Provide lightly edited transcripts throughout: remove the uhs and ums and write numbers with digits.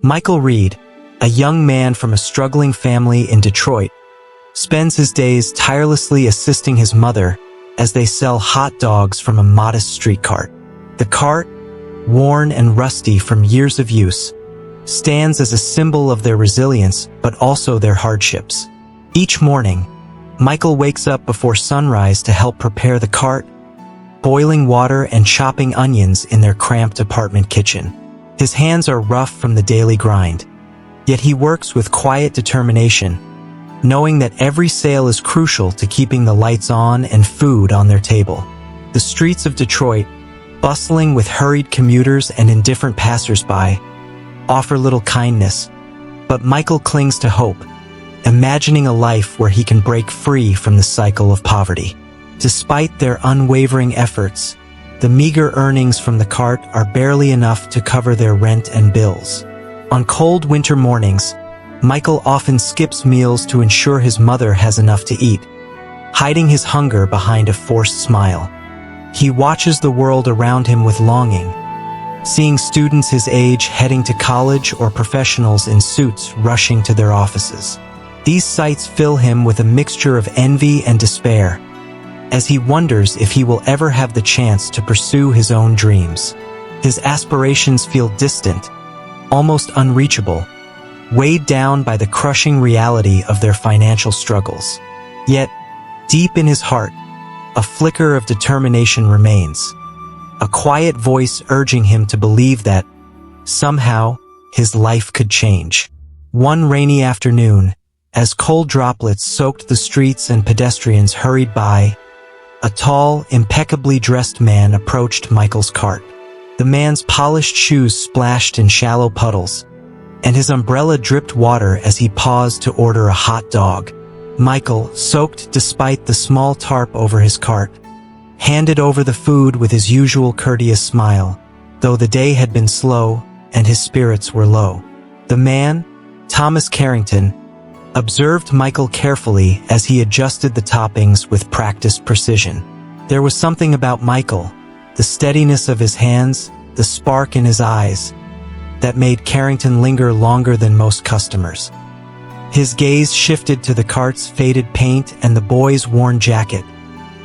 Michael Reed, a young man from a struggling family in Detroit, spends his days tirelessly assisting his mother as they sell hot dogs from a modest street cart. The cart, worn and rusty from years of use, stands as a symbol of their resilience but also their hardships. Each morning, Michael wakes up before sunrise to help prepare the cart, boiling water and chopping onions in their cramped apartment kitchen. His hands are rough from the daily grind, yet he works with quiet determination, knowing that every sale is crucial to keeping the lights on and food on their table. The streets of Detroit, bustling with hurried commuters and indifferent passers-by, offer little kindness, but Michael clings to hope, imagining a life where he can break free from the cycle of poverty. Despite their unwavering efforts, the meager earnings from the cart are barely enough to cover their rent and bills. On cold winter mornings, Michael often skips meals to ensure his mother has enough to eat, hiding his hunger behind a forced smile. He watches the world around him with longing, seeing students his age heading to college or professionals in suits rushing to their offices. These sights fill him with a mixture of envy and despair, as he wonders if he will ever have the chance to pursue his own dreams. His aspirations feel distant, almost unreachable, weighed down by the crushing reality of their financial struggles. Yet, deep in his heart, a flicker of determination remains, a quiet voice urging him to believe that, somehow, his life could change. One rainy afternoon, as cold droplets soaked the streets and pedestrians hurried by, a tall, impeccably dressed man approached Michael's cart. The man's polished shoes splashed in shallow puddles, and his umbrella dripped water as he paused to order a hot dog. Michael, soaked despite the small tarp over his cart, handed over the food with his usual courteous smile, though the day had been slow and his spirits were low. The man, Thomas Carrington, observed Michael carefully as he adjusted the toppings with practiced precision. There was something about Michael, the steadiness of his hands, the spark in his eyes, that made Carrington linger longer than most customers. His gaze shifted to the cart's faded paint and the boy's worn jacket,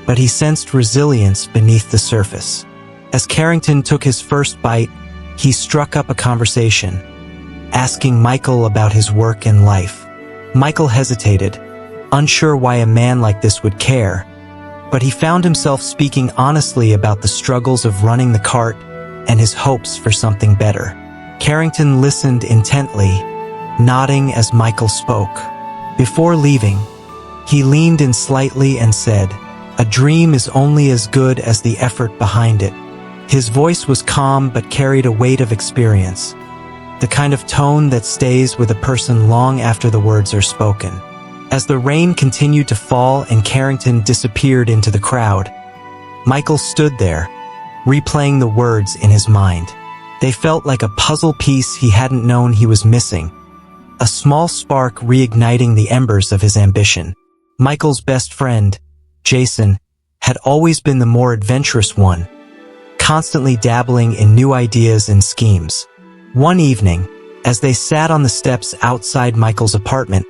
but he sensed resilience beneath the surface. As Carrington took his first bite, he struck up a conversation, asking Michael about his work and life. Michael hesitated, unsure why a man like this would care, but he found himself speaking honestly about the struggles of running the cart and his hopes for something better. Carrington listened intently, nodding as Michael spoke. Before leaving, he leaned in slightly and said, "A dream is only as good as the effort behind it." His voice was calm but carried a weight of experience, the kind of tone that stays with a person long after the words are spoken. As the rain continued to fall and Carrington disappeared into the crowd, Michael stood there, replaying the words in his mind. They felt like a puzzle piece he hadn't known he was missing, a small spark reigniting the embers of his ambition. Michael's best friend, Jason, had always been the more adventurous one, constantly dabbling in new ideas and schemes. One evening, as they sat on the steps outside Michael's apartment,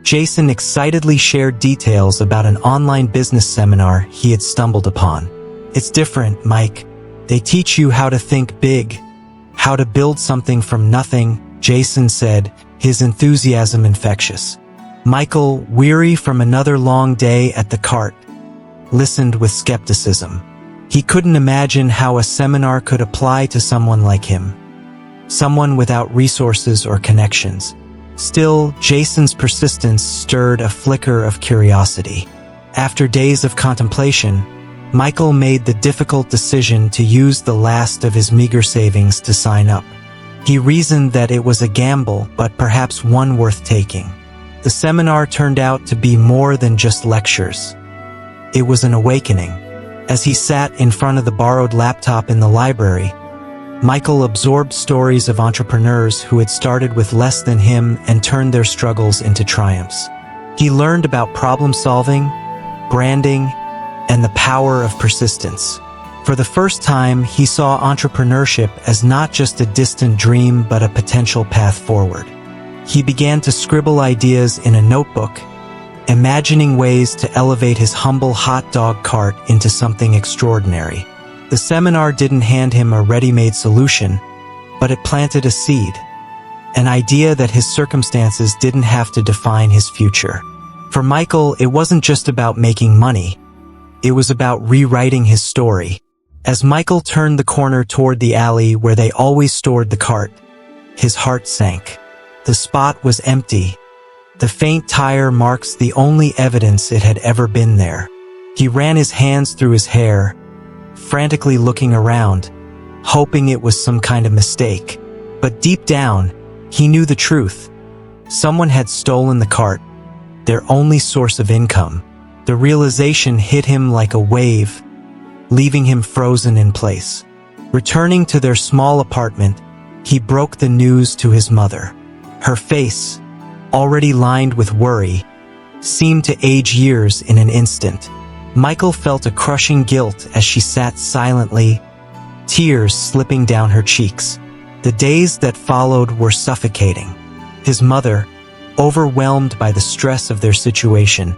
Jason excitedly shared details about an online business seminar he had stumbled upon. "It's different, Mike. They teach you how to think big, how to build something from nothing," Jason said, his enthusiasm infectious. Michael, weary from another long day at the cart, listened with skepticism. He couldn't imagine how a seminar could apply to someone like him, someone without resources or connections. Still, Jason's persistence stirred a flicker of curiosity. After days of contemplation, Michael made the difficult decision to use the last of his meager savings to sign up. He reasoned that it was a gamble, but perhaps one worth taking. The seminar turned out to be more than just lectures. It was an awakening. As he sat in front of the borrowed laptop in the library, Michael absorbed stories of entrepreneurs who had started with less than him and turned their struggles into triumphs. He learned about problem solving, branding, and the power of persistence. For the first time, he saw entrepreneurship as not just a distant dream but a potential path forward. He began to scribble ideas in a notebook, imagining ways to elevate his humble hot dog cart into something extraordinary. The seminar didn't hand him a ready-made solution, but it planted a seed, an idea that his circumstances didn't have to define his future. For Michael, it wasn't just about making money. It was about rewriting his story. As Michael turned the corner toward the alley where they always stored the cart, his heart sank. The spot was empty. The faint tire marks the only evidence it had ever been there. He ran his hands through his hair, frantically looking around, hoping it was some kind of mistake. But deep down, he knew the truth. Someone had stolen the cart, their only source of income. The realization hit him like a wave, leaving him frozen in place. Returning to their small apartment, he broke the news to his mother. Her face, already lined with worry, seemed to age years in an instant. Michael felt a crushing guilt as she sat silently, tears slipping down her cheeks. The days that followed were suffocating. His mother, overwhelmed by the stress of their situation,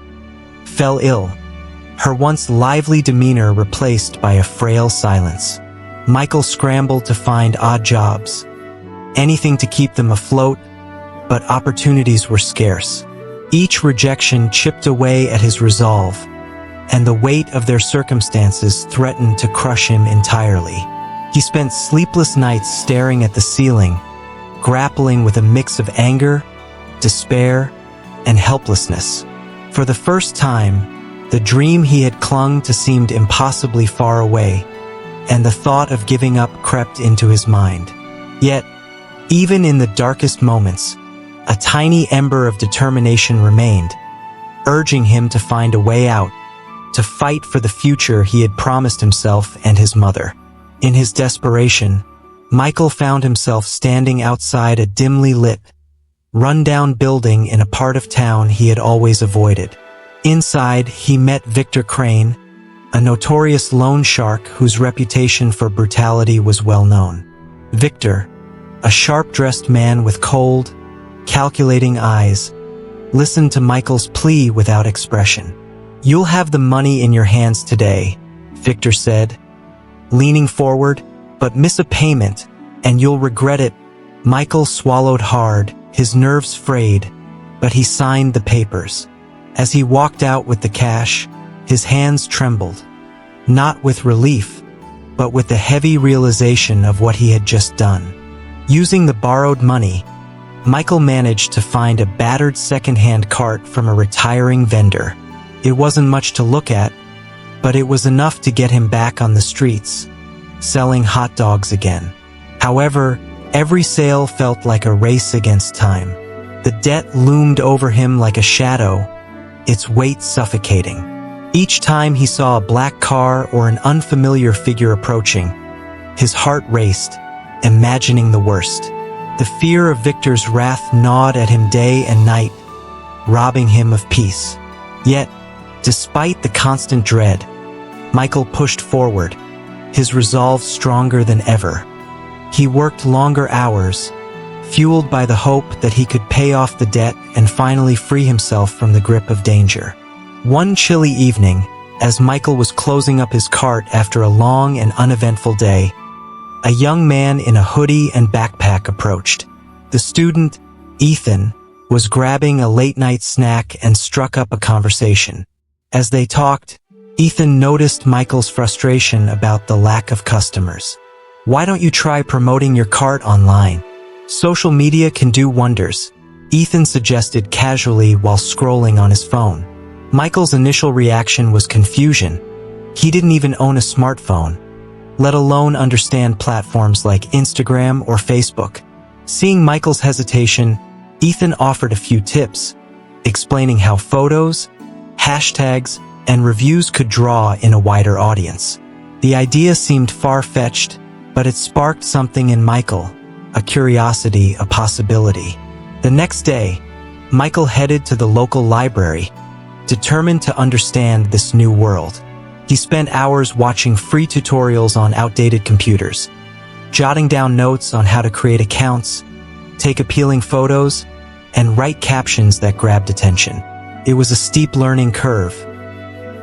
fell ill, her once lively demeanor replaced by a frail silence. Michael scrambled to find odd jobs, anything to keep them afloat, but opportunities were scarce. Each rejection chipped away at his resolve, and the weight of their circumstances threatened to crush him entirely. He spent sleepless nights staring at the ceiling, grappling with a mix of anger, despair, and helplessness. For the first time, the dream he had clung to seemed impossibly far away, and the thought of giving up crept into his mind. Yet, even in the darkest moments, a tiny ember of determination remained, urging him to find a way out, to fight for the future he had promised himself and his mother. In his desperation, Michael found himself standing outside a dimly lit, run-down building in a part of town he had always avoided. Inside, he met Victor Crane, a notorious loan shark whose reputation for brutality was well known. Victor, a sharp-dressed man with cold, calculating eyes, listened to Michael's plea without expression. "You'll have the money in your hands today," Victor said, leaning forward, "but miss a payment, and you'll regret it." Michael swallowed hard, his nerves frayed, but he signed the papers. As he walked out with the cash, his hands trembled, not with relief, but with the heavy realization of what he had just done. Using the borrowed money, Michael managed to find a battered second-hand cart from a retiring vendor. It wasn't much to look at, but it was enough to get him back on the streets, selling hot dogs again. However, every sale felt like a race against time. The debt loomed over him like a shadow, its weight suffocating. Each time he saw a black car or an unfamiliar figure approaching, his heart raced, imagining the worst. The fear of Victor's wrath gnawed at him day and night, robbing him of peace. Yet, despite the constant dread, Michael pushed forward, his resolve stronger than ever. He worked longer hours, fueled by the hope that he could pay off the debt and finally free himself from the grip of danger. One chilly evening, as Michael was closing up his cart after a long and uneventful day, a young man in a hoodie and backpack approached. The student, Ethan, was grabbing a late-night snack and struck up a conversation. As they talked, Ethan noticed Michael's frustration about the lack of customers. "Why don't you try promoting your cart online? Social media can do wonders," Ethan suggested casually while scrolling on his phone. Michael's initial reaction was confusion. He didn't even own a smartphone, let alone understand platforms like Instagram or Facebook. Seeing Michael's hesitation, Ethan offered a few tips, explaining how photos, hashtags, and reviews could draw in a wider audience. The idea seemed far-fetched, but it sparked something in Michael, a curiosity, a possibility. The next day, Michael headed to the local library, determined to understand this new world. He spent hours watching free tutorials on outdated computers, jotting down notes on how to create accounts, take appealing photos, and write captions that grabbed attention. It was a steep learning curve.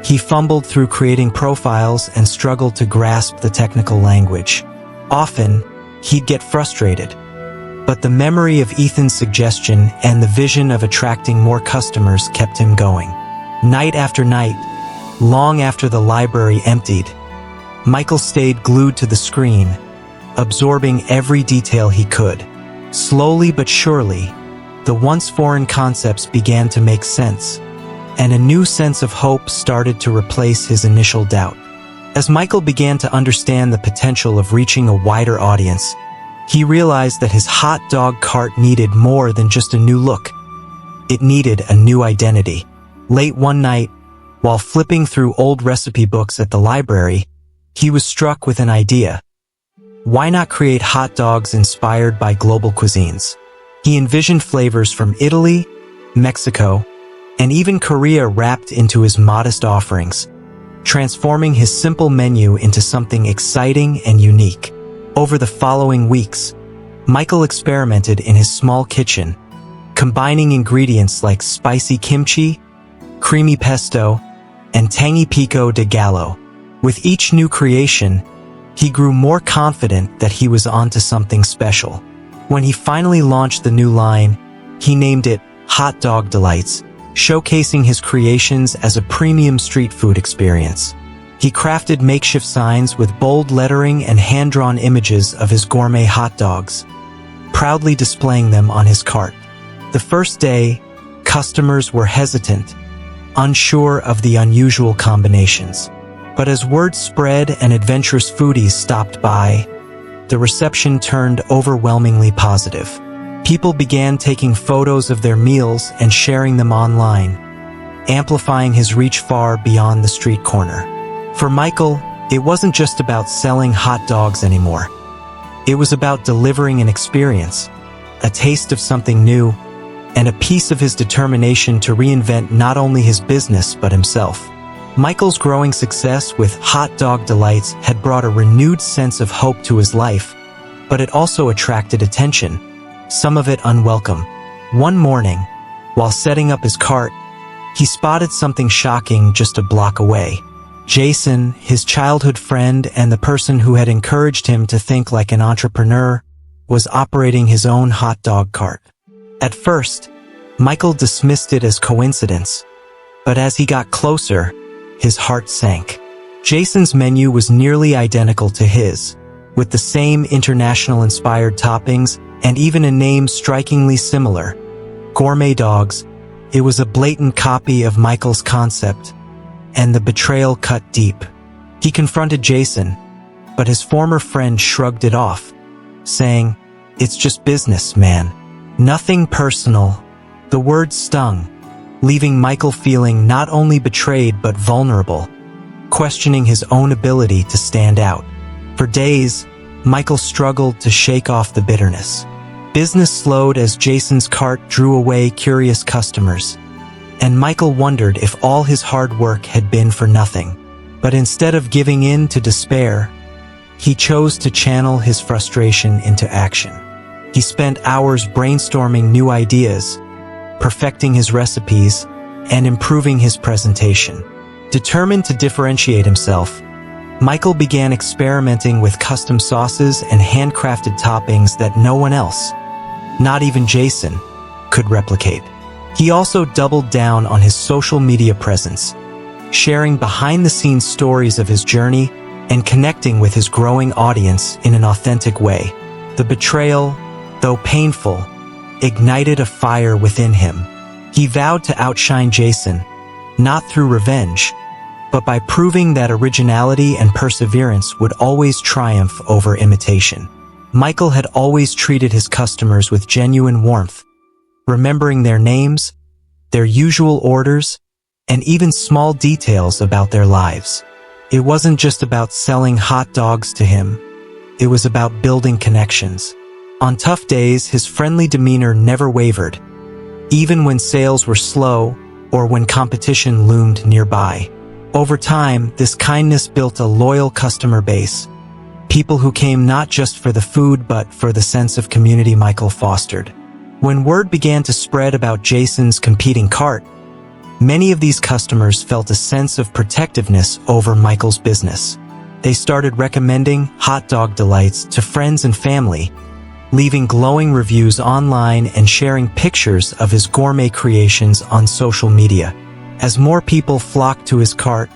He fumbled through creating profiles and struggled to grasp the technical language. Often, he'd get frustrated, but the memory of Ethan's suggestion and the vision of attracting more customers kept him going. Night after night, long after the library emptied, Michael stayed glued to the screen, absorbing every detail he could. Slowly but surely, the once foreign concepts began to make sense, and a new sense of hope started to replace his initial doubt. As Michael began to understand the potential of reaching a wider audience, he realized that his hot dog cart needed more than just a new look. It needed a new identity. Late one night, while flipping through old recipe books at the library, he was struck with an idea. Why not create hot dogs inspired by global cuisines? He envisioned flavors from Italy, Mexico, and even Korea wrapped into his modest offerings, transforming his simple menu into something exciting and unique. Over the following weeks, Michael experimented in his small kitchen, combining ingredients like spicy kimchi, creamy pesto, and tangy pico de gallo. With each new creation, he grew more confident that he was onto something special. When he finally launched the new line, he named it Hot Dog Delights, showcasing his creations as a premium street food experience. He crafted makeshift signs with bold lettering and hand-drawn images of his gourmet hot dogs, proudly displaying them on his cart. The first day, customers were hesitant, unsure of the unusual combinations. But as word spread and adventurous foodies stopped by, the reception turned overwhelmingly positive. People began taking photos of their meals and sharing them online, amplifying his reach far beyond the street corner. For Michael, it wasn't just about selling hot dogs anymore. It was about delivering an experience, a taste of something new, and a piece of his determination to reinvent not only his business but himself. Michael's growing success with Hot Dog Delights had brought a renewed sense of hope to his life, but it also attracted attention, some of it unwelcome. One morning, while setting up his cart, he spotted something shocking just a block away. Jason, his childhood friend and the person who had encouraged him to think like an entrepreneur, was operating his own hot dog cart. At first, Michael dismissed it as coincidence, but as he got closer, his heart sank. Jason's menu was nearly identical to his, with the same international-inspired toppings and even a name strikingly similar, Gourmet Dogs. It was a blatant copy of Michael's concept, and the betrayal cut deep. He confronted Jason, but his former friend shrugged it off, saying, "It's just business, man. Nothing personal." The words stung, leaving Michael feeling not only betrayed but vulnerable, questioning his own ability to stand out. For days, Michael struggled to shake off the bitterness. Business slowed as Jason's cart drew away curious customers, and Michael wondered if all his hard work had been for nothing. But instead of giving in to despair, he chose to channel his frustration into action. He spent hours brainstorming new ideas, perfecting his recipes, and improving his presentation. Determined to differentiate himself, Michael began experimenting with custom sauces and handcrafted toppings that no one else, not even Jason, could replicate. He also doubled down on his social media presence, sharing behind-the-scenes stories of his journey and connecting with his growing audience in an authentic way. The betrayal, though painful, ignited a fire within him. He vowed to outshine Jason, not through revenge, but by proving that originality and perseverance would always triumph over imitation. Michael had always treated his customers with genuine warmth, remembering their names, their usual orders, and even small details about their lives. It wasn't just about selling hot dogs to him, it was about building connections. On tough days, his friendly demeanor never wavered, even when sales were slow or when competition loomed nearby. Over time, this kindness built a loyal customer base, people who came not just for the food but for the sense of community Michael fostered. When word began to spread about Jason's competing cart, many of these customers felt a sense of protectiveness over Michael's business. They started recommending hot dog delights to friends and family, leaving glowing reviews online and sharing pictures of his gourmet creations on social media. As more people flocked to his cart,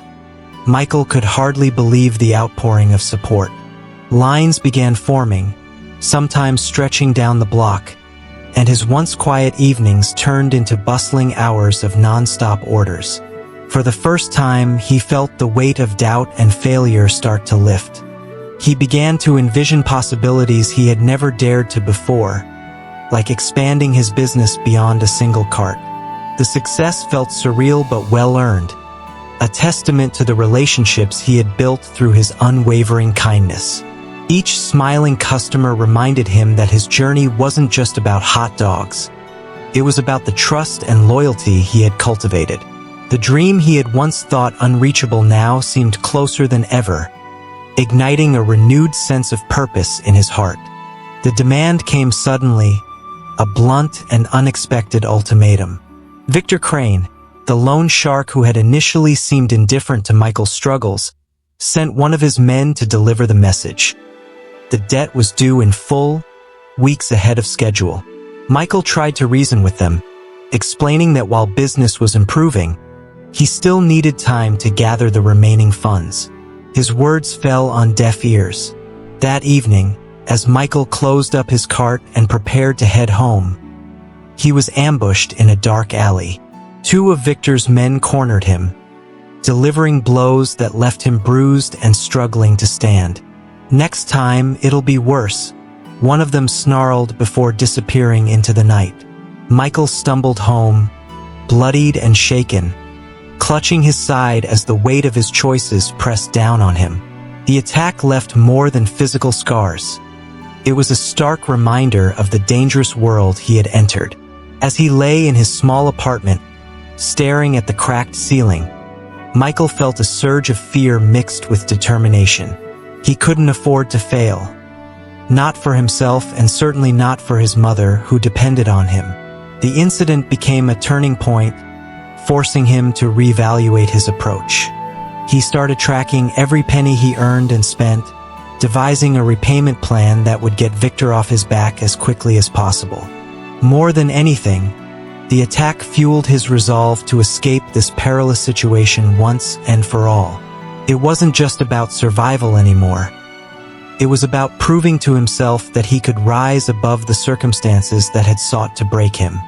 Michael could hardly believe the outpouring of support. Lines began forming, sometimes stretching down the block, and his once quiet evenings turned into bustling hours of non-stop orders. For the first time, he felt the weight of doubt and failure start to lift. He began to envision possibilities he had never dared to before, like expanding his business beyond a single cart. The success felt surreal but well-earned, a testament to the relationships he had built through his unwavering kindness. Each smiling customer reminded him that his journey wasn't just about hot dogs. It was about the trust and loyalty he had cultivated. The dream he had once thought unreachable now seemed closer than ever, igniting a renewed sense of purpose in his heart. The demand came suddenly, a blunt and unexpected ultimatum. Victor Crane, the loan shark who had initially seemed indifferent to Michael's struggles, sent one of his men to deliver the message. The debt was due in full, weeks ahead of schedule. Michael tried to reason with them, explaining that while business was improving, he still needed time to gather the remaining funds. His words fell on deaf ears. That evening, as Michael closed up his cart and prepared to head home, he was ambushed in a dark alley. Two of Victor's men cornered him, delivering blows that left him bruised and struggling to stand. "Next time, it'll be worse," one of them snarled before disappearing into the night. Michael stumbled home, bloodied and shaken, clutching his side as the weight of his choices pressed down on him. The attack left more than physical scars. It was a stark reminder of the dangerous world he had entered. As he lay in his small apartment, staring at the cracked ceiling, Michael felt a surge of fear mixed with determination. He couldn't afford to fail. Not for himself and certainly not for his mother, who depended on him. The incident became a turning point, forcing him to reevaluate his approach. He started tracking every penny he earned and spent, devising a repayment plan that would get Victor off his back as quickly as possible. More than anything, the attack fueled his resolve to escape this perilous situation once and for all. It wasn't just about survival anymore. It was about proving to himself that he could rise above the circumstances that had sought to break him.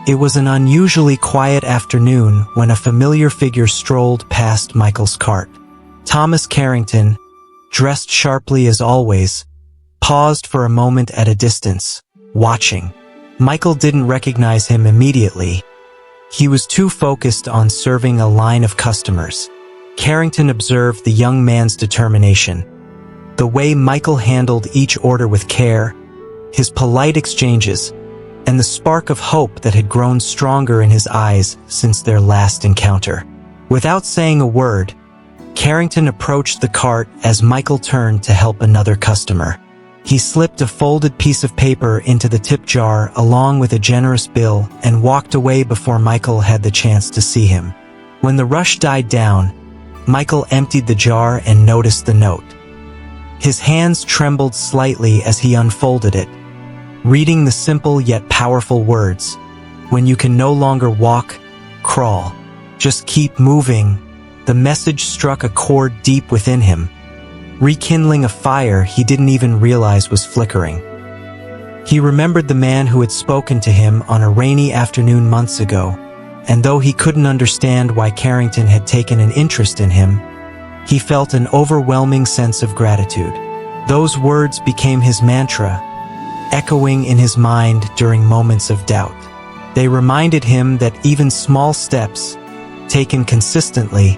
It was an unusually quiet afternoon when a familiar figure strolled past Michael's cart. Thomas Carrington, dressed sharply as always, paused for a moment at a distance, watching. Michael didn't recognize him immediately. He was too focused on serving a line of customers. Carrington observed the young man's determination, the way Michael handled each order with care, his polite exchanges, and the spark of hope that had grown stronger in his eyes since their last encounter. Without saying a word, Carrington approached the cart as Michael turned to help another customer. He slipped a folded piece of paper into the tip jar along with a generous bill and walked away before Michael had the chance to see him. When the rush died down, Michael emptied the jar and noticed the note. His hands trembled slightly as he unfolded it, reading the simple yet powerful words, "When you can no longer walk, crawl. Just keep moving." The message struck a chord deep within him, rekindling a fire he didn't even realize was flickering. He remembered the man who had spoken to him on a rainy afternoon months ago, and though he couldn't understand why Carrington had taken an interest in him, he felt an overwhelming sense of gratitude. Those words became his mantra, echoing in his mind during moments of doubt. They reminded him that even small steps, taken consistently,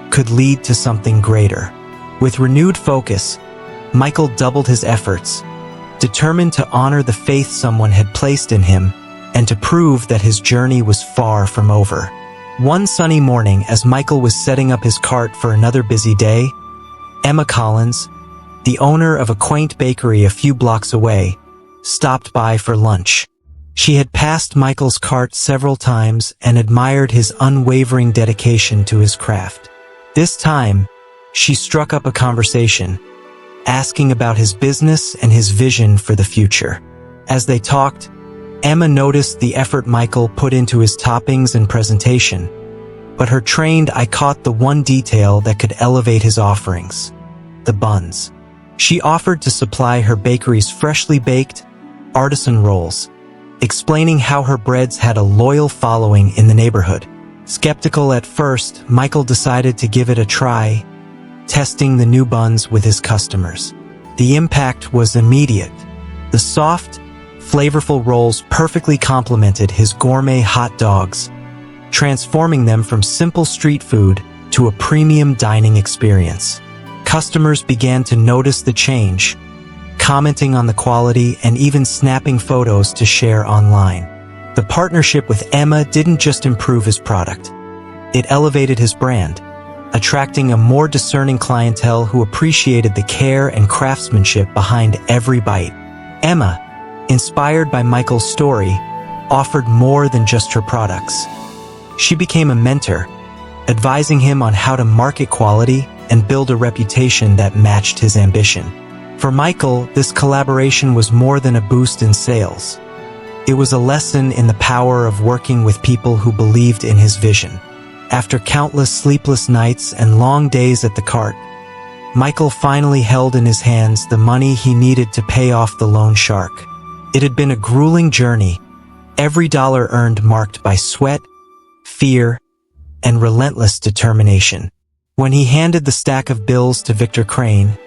could lead to something greater. With renewed focus, Michael doubled his efforts, determined to honor the faith someone had placed in him and to prove that his journey was far from over. One sunny morning, as Michael was setting up his cart for another busy day, Emma Collins, the owner of a quaint bakery a few blocks away, stopped by for lunch. She had passed Michael's cart several times and admired his unwavering dedication to his craft. This time, she struck up a conversation, asking about his business and his vision for the future. As they talked, Emma noticed the effort Michael put into his toppings and presentation, but her trained eye caught the one detail that could elevate his offerings: the buns. She offered to supply her bakery's freshly baked, artisan rolls, explaining how her breads had a loyal following in the neighborhood. Skeptical at first, Michael decided to give it a try, testing the new buns with his customers. The impact was immediate. The soft, flavorful rolls perfectly complemented his gourmet hot dogs, transforming them from simple street food to a premium dining experience. Customers began to notice the change, commenting on the quality and even snapping photos to share online. The partnership with Emma didn't just improve his product. It elevated his brand, attracting a more discerning clientele who appreciated the care and craftsmanship behind every bite. Emma, inspired by Michael's story, offered more than just her products. She became a mentor, advising him on how to market quality and build a reputation that matched his ambition. For Michael, this collaboration was more than a boost in sales. It was a lesson in the power of working with people who believed in his vision. After countless sleepless nights and long days at the cart, Michael finally held in his hands the money he needed to pay off the loan shark. It had been a grueling journey, every dollar earned marked by sweat, fear, and relentless determination. When he handed the stack of bills to Victor Crane,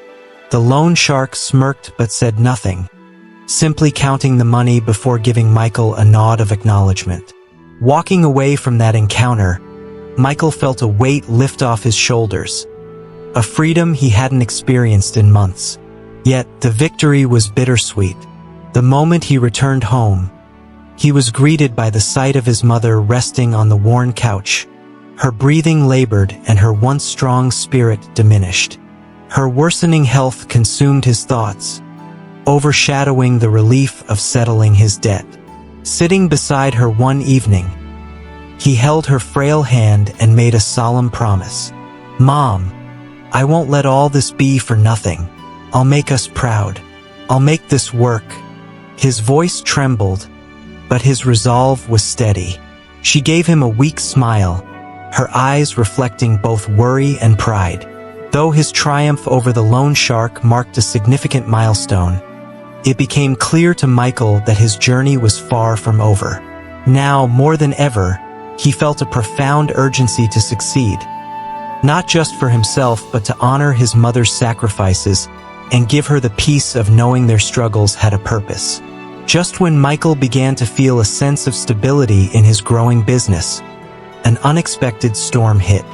the loan shark smirked but said nothing, simply counting the money before giving Michael a nod of acknowledgement. Walking away from that encounter, Michael felt a weight lift off his shoulders, a freedom he hadn't experienced in months. Yet, the victory was bittersweet. The moment he returned home, he was greeted by the sight of his mother resting on the worn couch. Her breathing labored and her once strong spirit diminished. Her worsening health consumed his thoughts, overshadowing the relief of settling his debt. Sitting beside her one evening, he held her frail hand and made a solemn promise. "Mom, I won't let all this be for nothing. I'll make us proud. I'll make this work." His voice trembled, but his resolve was steady. She gave him a weak smile, her eyes reflecting both worry and pride. Though his triumph over the loan shark marked a significant milestone, it became clear to Michael that his journey was far from over. Now, more than ever, he felt a profound urgency to succeed, not just for himself but to honor his mother's sacrifices and give her the peace of knowing their struggles had a purpose. Just when Michael began to feel a sense of stability in his growing business, an unexpected storm hit.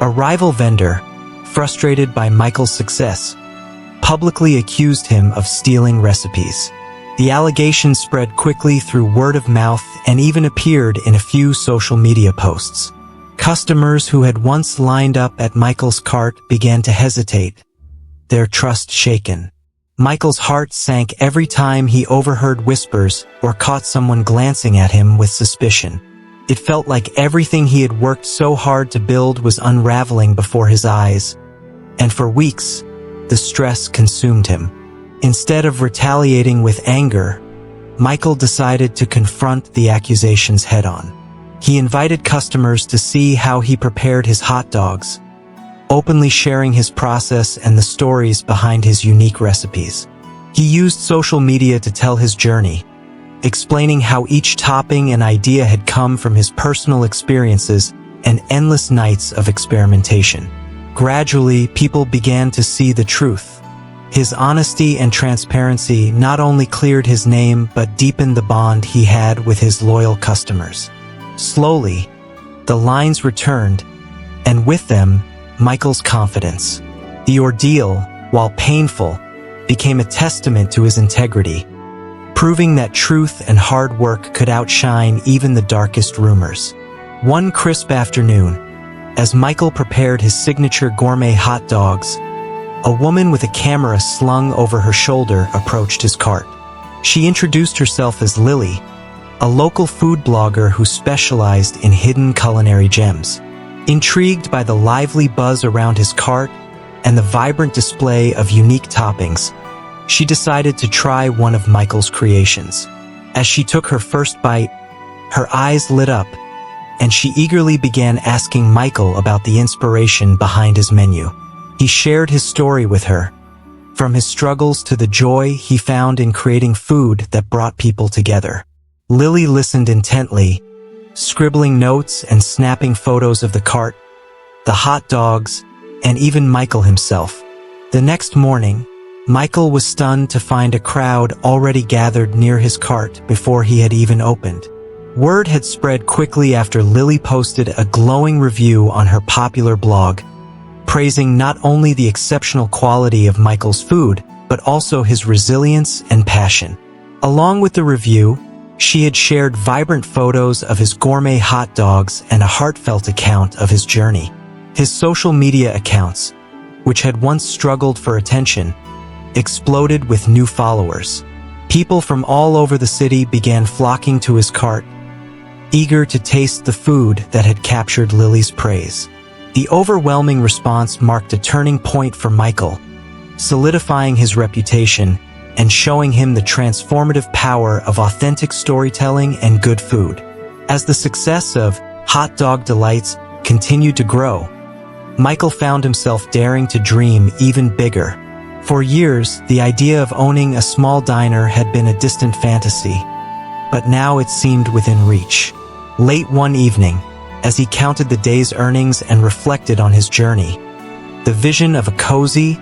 A rival vendor, frustrated by Michael's success, publicly accused him of stealing recipes. The allegations spread quickly through word of mouth and even appeared in a few social media posts. Customers who had once lined up at Michael's cart began to hesitate, their trust shaken. Michael's heart sank every time he overheard whispers or caught someone glancing at him with suspicion. It felt like everything he had worked so hard to build was unraveling before his eyes, and for weeks, the stress consumed him. Instead of retaliating with anger, Michael decided to confront the accusations head-on. He invited customers to see how he prepared his hot dogs, openly sharing his process and the stories behind his unique recipes. He used social media to tell his journey, explaining how each topping and idea had come from his personal experiences and endless nights of experimentation. Gradually, people began to see the truth. His honesty and transparency not only cleared his name but deepened the bond he had with his loyal customers. Slowly, the lines returned, and with them, Michael's confidence. The ordeal, while painful, became a testament to his integrity, proving that truth and hard work could outshine even the darkest rumors. One crisp afternoon, as Michael prepared his signature gourmet hot dogs, a woman with a camera slung over her shoulder approached his cart. She introduced herself as Lily, a local food blogger who specialized in hidden culinary gems. Intrigued by the lively buzz around his cart and the vibrant display of unique toppings, she decided to try one of Michael's creations. As she took her first bite, her eyes lit up, and she eagerly began asking Michael about the inspiration behind his menu. He shared his story with her, from his struggles to the joy he found in creating food that brought people together. Lily listened intently, scribbling notes and snapping photos of the cart, the hot dogs, and even Michael himself. The next morning, Michael was stunned to find a crowd already gathered near his cart before he had even opened. Word had spread quickly after Lily posted a glowing review on her popular blog, praising not only the exceptional quality of Michael's food, but also his resilience and passion. Along with the review, she had shared vibrant photos of his gourmet hot dogs and a heartfelt account of his journey. His social media accounts, which had once struggled for attention, exploded with new followers. People from all over the city began flocking to his cart, eager to taste the food that had captured Lily's praise. The overwhelming response marked a turning point for Michael, solidifying his reputation and showing him the transformative power of authentic storytelling and good food. As the success of Hot Dog Delights continued to grow, Michael found himself daring to dream even bigger. For years, the idea of owning a small diner had been a distant fantasy, but now it seemed within reach. Late one evening, as he counted the day's earnings and reflected on his journey, the vision of a cozy,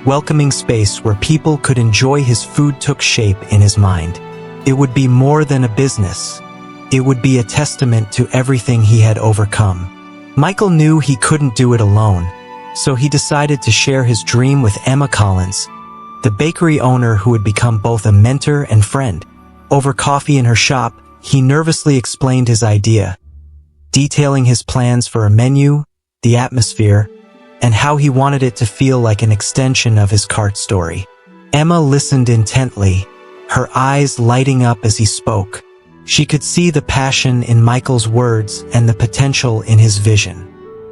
welcoming space where people could enjoy his food took shape in his mind. It would be more than a business. It would be a testament to everything he had overcome. Michael knew he couldn't do it alone, so he decided to share his dream with Emma Collins, the bakery owner who had become both a mentor and friend. Over coffee in her shop, he nervously explained his idea, detailing his plans for a menu, the atmosphere, and how he wanted it to feel like an extension of his cart story. Emma listened intently, her eyes lighting up as he spoke. She could see the passion in Michael's words and the potential in his vision.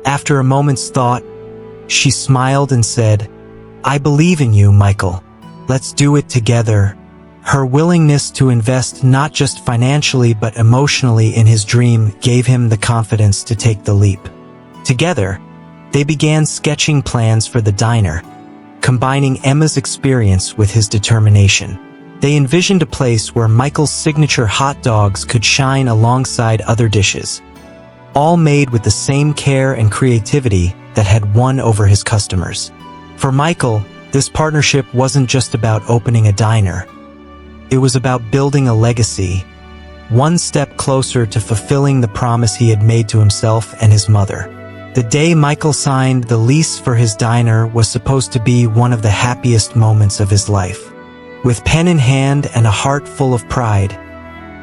After a moment's thought, she smiled and said, "I believe in you, Michael. Let's do it together." Her willingness to invest not just financially but emotionally in his dream gave him the confidence to take the leap. Together, they began sketching plans for the diner, combining Emma's experience with his determination. They envisioned a place where Michael's signature hot dogs could shine alongside other dishes, all made with the same care and creativity that had won over his customers. For Michael, this partnership wasn't just about opening a diner. It was about building a legacy, one step closer to fulfilling the promise he had made to himself and his mother. The day Michael signed the lease for his diner was supposed to be one of the happiest moments of his life. With pen in hand and a heart full of pride,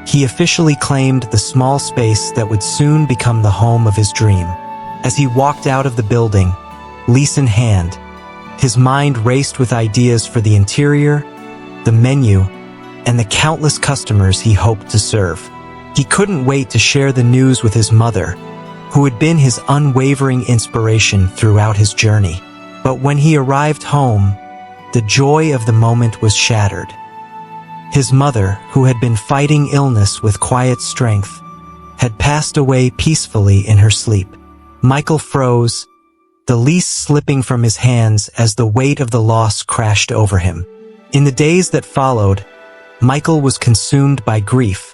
he officially claimed the small space that would soon become the home of his dream. As he walked out of the building, lease in hand, his mind raced with ideas for the interior, the menu, and the countless customers he hoped to serve. He couldn't wait to share the news with his mother, who had been his unwavering inspiration throughout his journey. But when he arrived home, the joy of the moment was shattered. His mother, who had been fighting illness with quiet strength, had passed away peacefully in her sleep. Michael froze, the lease slipping from his hands as the weight of the loss crashed over him. In the days that followed, Michael was consumed by grief,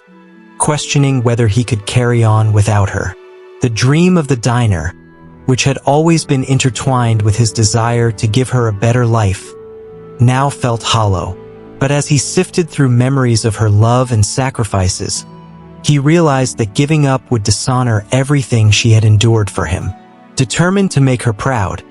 questioning whether he could carry on without her. The dream of the diner, which had always been intertwined with his desire to give her a better life, now felt hollow. But as he sifted through memories of her love and sacrifices, he realized that giving up would dishonor everything she had endured for him. Determined to make her proud,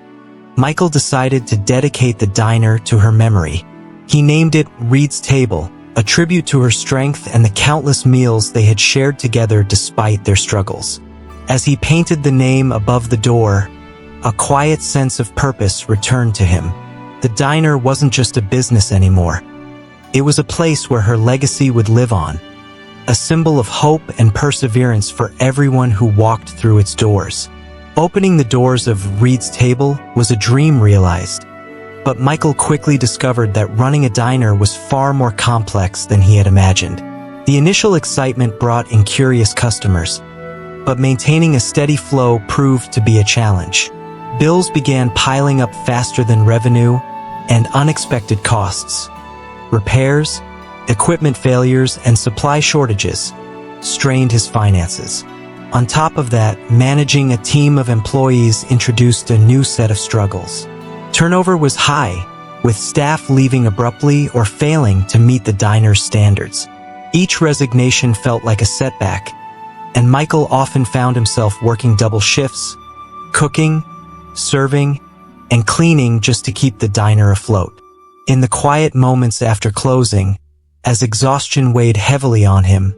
Michael decided to dedicate the diner to her memory. He named it Reed's Table, a tribute to her strength and the countless meals they had shared together despite their struggles. As he painted the name above the door, a quiet sense of purpose returned to him. The diner wasn't just a business anymore. It was a place where her legacy would live on, a symbol of hope and perseverance for everyone who walked through its doors. Opening the doors of Reed's Table was a dream realized, but Michael quickly discovered that running a diner was far more complex than he had imagined. The initial excitement brought in curious customers, but maintaining a steady flow proved to be a challenge. Bills began piling up faster than revenue, and unexpected costs, repairs, equipment failures, and supply shortages strained his finances. On top of that, managing a team of employees introduced a new set of struggles. Turnover was high, with staff leaving abruptly or failing to meet the diner's standards. Each resignation felt like a setback, and Michael often found himself working double shifts, cooking, serving, and cleaning just to keep the diner afloat. In the quiet moments after closing, as exhaustion weighed heavily on him,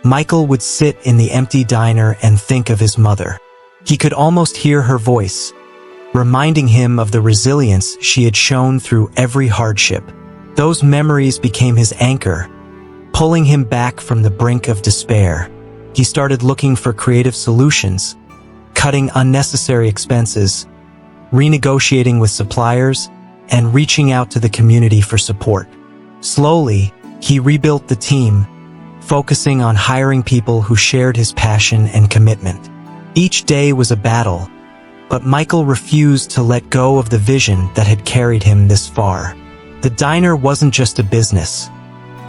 Michael would sit in the empty diner and think of his mother. He could almost hear her voice, reminding him of the resilience she had shown through every hardship. Those memories became his anchor, pulling him back from the brink of despair. He started looking for creative solutions, cutting unnecessary expenses, renegotiating with suppliers, and reaching out to the community for support. Slowly, he rebuilt the team, focusing on hiring people who shared his passion and commitment. Each day was a battle, but Michael refused to let go of the vision that had carried him this far. The diner wasn't just a business.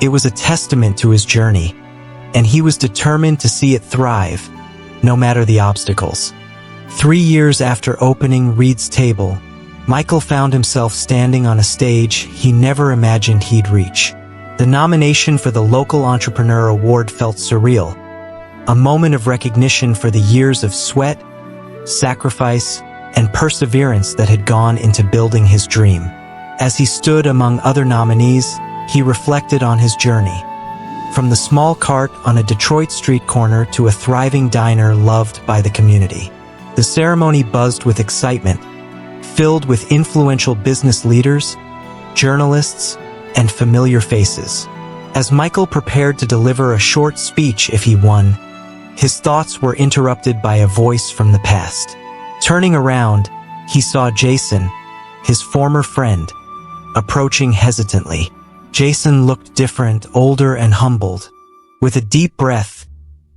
It was a testament to his journey, and he was determined to see it thrive, no matter the obstacles. 3 years after opening Reed's Table, Michael found himself standing on a stage he never imagined he'd reach. The nomination for the Local Entrepreneur Award felt surreal, a moment of recognition for the years of sweat, sacrifice, and perseverance that had gone into building his dream. As he stood among other nominees, he reflected on his journey. From the small cart on a Detroit street corner to a thriving diner loved by the community. The ceremony buzzed with excitement, filled with influential business leaders, journalists, and familiar faces. As Michael prepared to deliver a short speech if he won, his thoughts were interrupted by a voice from the past. Turning around, he saw Jason, his former friend, approaching hesitantly. Jason looked different, older, and humbled. With a deep breath,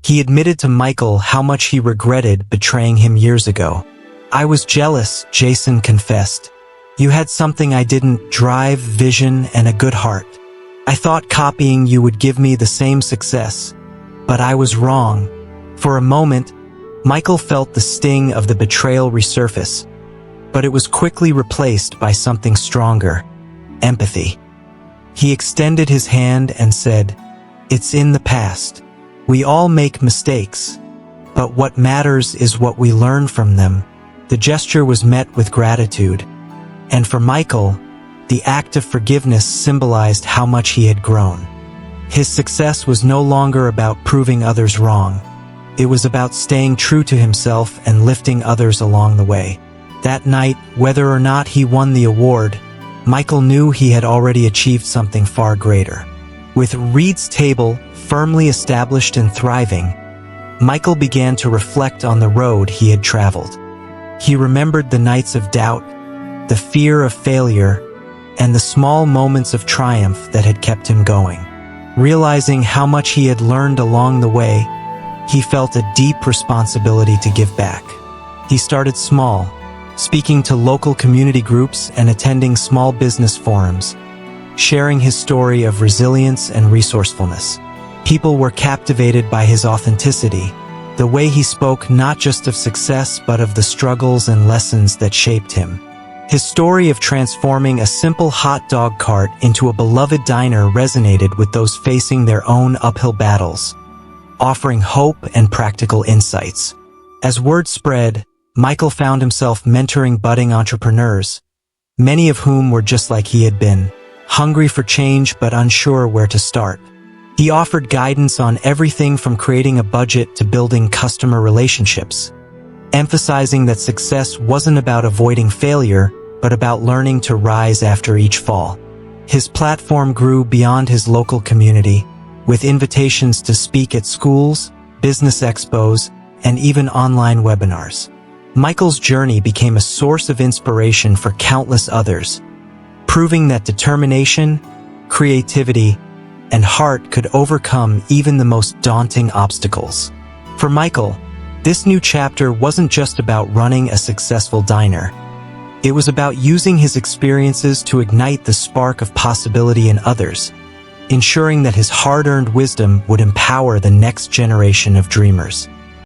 he admitted to Michael how much he regretted betraying him years ago. "I was jealous," Jason confessed. "You had something I didn't: drive, vision, and a good heart. I thought copying you would give me the same success, but I was wrong." For a moment, Michael felt the sting of the betrayal resurface, but it was quickly replaced by something stronger: empathy. He extended his hand and said, "It's in the past. We all make mistakes, but what matters is what we learn from them." The gesture was met with gratitude, and for Michael, the act of forgiveness symbolized how much he had grown. His success was no longer about proving others wrong. It was about staying true to himself and lifting others along the way. That night, whether or not he won the award, Michael knew he had already achieved something far greater. With Reed's Table firmly established and thriving, Michael began to reflect on the road he had traveled. He remembered the nights of doubt, the fear of failure, and the small moments of triumph that had kept him going. Realizing how much he had learned along the way, he felt a deep responsibility to give back. He started small, speaking to local community groups and attending small business forums, sharing his story of resilience and resourcefulness. People were captivated by his authenticity, the way he spoke not just of success but of the struggles and lessons that shaped him. His story of transforming a simple hot dog cart into a beloved diner resonated with those facing their own uphill battles, offering hope and practical insights. As word spread, Michael found himself mentoring budding entrepreneurs, many of whom were just like he had been, hungry for change but unsure where to start. He offered guidance on everything from creating a budget to building customer relationships, emphasizing that success wasn't about avoiding failure, but about learning to rise after each fall. His platform grew beyond his local community, with invitations to speak at schools, business expos, and even online webinars. Michael's journey became a source of inspiration for countless others, proving that determination, creativity, and heart could overcome even the most daunting obstacles. For Michael, this new chapter wasn't just about running a successful diner. It was about using his experiences to ignite the spark of possibility in others, ensuring that his hard-earned wisdom would empower the next generation of dreamers.